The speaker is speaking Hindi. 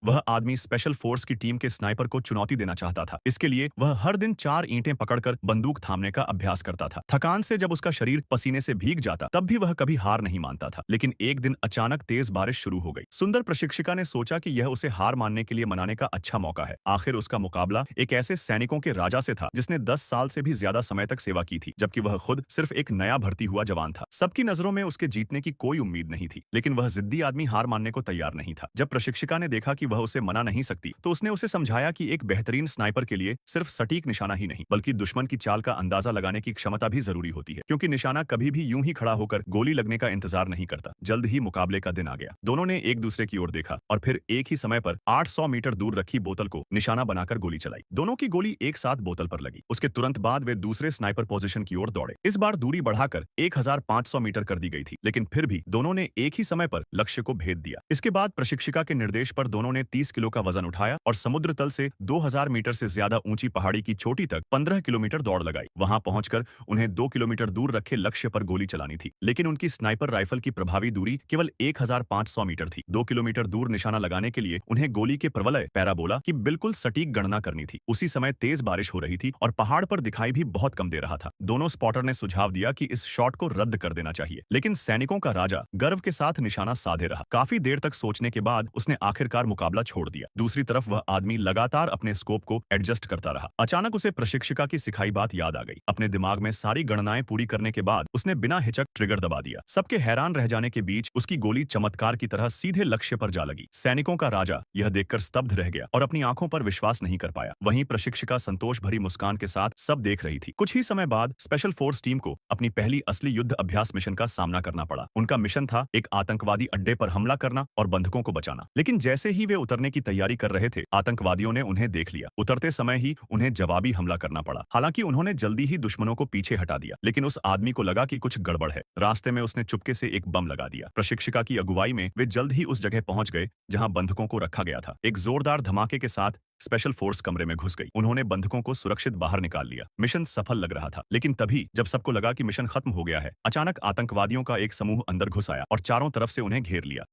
वह आदमी स्पेशल फोर्स की टीम के स्नाइपर को चुनौती देना चाहता था। इसके लिए वह हर दिन 4 ईंटें पकड़कर बंदूक थामने का अभ्यास करता था। थकान से जब उसका शरीर पसीने से भीग जाता, तब भी वह कभी हार नहीं मानता था। लेकिन एक दिन अचानक तेज बारिश शुरू हो गई। सुंदर प्रशिक्षिका ने सोचा कि यह उसे हार मानने के लिए मनाने का अच्छा मौका है। आखिर उसका मुकाबला एक ऐसे सैनिकों के राजा से था जिसने 10 साल से भी ज्यादा समय तक सेवा की थी, जबकि वह खुद सिर्फ एक नया भर्ती हुआ जवान था। सबकी नजरों में उसके जीतने की कोई उम्मीद नहीं थी, लेकिन वह जिद्दी आदमी हार मानने को तैयार नहीं था। जब प्रशिक्षिका ने देखा कि वह उसे मना नहीं सकती, तो उसने उसे समझाया कि एक बेहतरीन स्नाइपर के लिए सिर्फ सटीक निशाना ही नहीं, बल्कि दुश्मन की चाल का अंदाजा लगाने की क्षमता भी जरूरी होती है, क्योंकि निशाना कभी भी यूं ही खड़ा होकर गोली लगने का इंतजार नहीं करता। जल्द ही मुकाबले का दिन आ गया। दोनों ने एक दूसरे की ओर देखा और फिर एक ही समय पर 800 मीटर दूर रखी बोतल को निशाना बनाकर गोली चलाई। दोनों की गोली एक साथ बोतल पर लगी। उसके तुरंत बाद वे दूसरे स्नाइपर पोजीशन की ओर दौड़े। इस बार दूरी बढ़ाकर 1500 मीटर कर दी गई थी, लेकिन फिर भी दोनों ने एक ही समय पर लक्ष्य को भेद दिया। इसके बाद प्रशिक्षिका के निर्देश पर दोनों ने 30 किलो का वजन उठाया और समुद्र तल से 2000 मीटर से ज्यादा ऊंची पहाड़ी की चोटी तक 15 किलोमीटर दौड़ लगाई। वहां पहुंचकर उन्हें 2 किलोमीटर दूर रखे लक्ष्य पर गोली चलानी थी, लेकिन उनकी स्नाइपर राइफल की प्रभावी दूरी केवल 1500 मीटर थी। 2 किलोमीटर दूर निशाना लगाने के लिए उन्हें गोली के प्रवलय पैराबोला की बिल्कुल सटीक गणना करनी थी। उसी समय तेज बारिश हो रही थी और पहाड़ पर दिखाई भी बहुत कम दे रहा था। दोनों स्पॉटर ने सुझाव दिया कि इस शॉट को रद्द कर देना चाहिए, लेकिन सैनिकों का राजा गर्व के साथ निशाना साधे रहा। काफी देर तक सोचने के बाद उसने आखिरकार मुकाबला छोड़ दिया। दूसरी तरफ वह आदमी लगातार अपने स्कोप को एडजस्ट करता रहा। अचानक उसे प्रशिक्षिका की सिखाई बात याद आ गई। अपने दिमाग में सारी गणनाएं पूरी करने के बाद उसने बिना हिचक ट्रिगर दबा दिया। सबके हैरान रह जाने के बीच उसकी गोली चमत्कार की तरह सीधे लक्ष्य पर जा लगी। सैनिकों का राजा यह देखकर स्तब्ध रह गया और अपनी आंखों पर विश्वास नहीं कर पाया। वहीं प्रशिक्षिका संतोष भरी मुस्कान के साथ सब देख रही थी। कुछ ही समय बाद स्पेशल फोर्स टीम को अपनी पहली असली युद्ध अभ्यास मिशन का सामना करना पड़ा। उनका मिशन था एक आतंकवादी अड्डे पर हमला करना और बंधकों को बचाना। लेकिन जैसे ही वे उतरने की तैयारी कर रहे थे, आतंकवादियों ने उन्हें देख लिया। उतरते समय ही उन्हें जवाबी हमला करना पड़ा। हालांकि उन्होंने जल्दी ही दुश्मनों को पीछे हटा दिया, लेकिन उस आदमी को लगा कि कुछ गड़बड़ है। रास्ते में उसने चुपके से एक बम लगा दिया। प्रशिक्षिका की अगुवाई में वे जल्द ही उस जगह पहुंच गए जहां बंधकों को रखा गया था। एक जोरदार धमाके के साथ स्पेशल फोर्स कमरे में घुस गई। उन्होंने बंधकों को सुरक्षित बाहर निकाल लिया। मिशन सफल लग रहा था, लेकिन तभी जब सबको लगा कि मिशन खत्म हो गया है, अचानक आतंकवादियों का एक समूह अंदर घुस आया और चारों तरफ से उन्हें घेर लिया।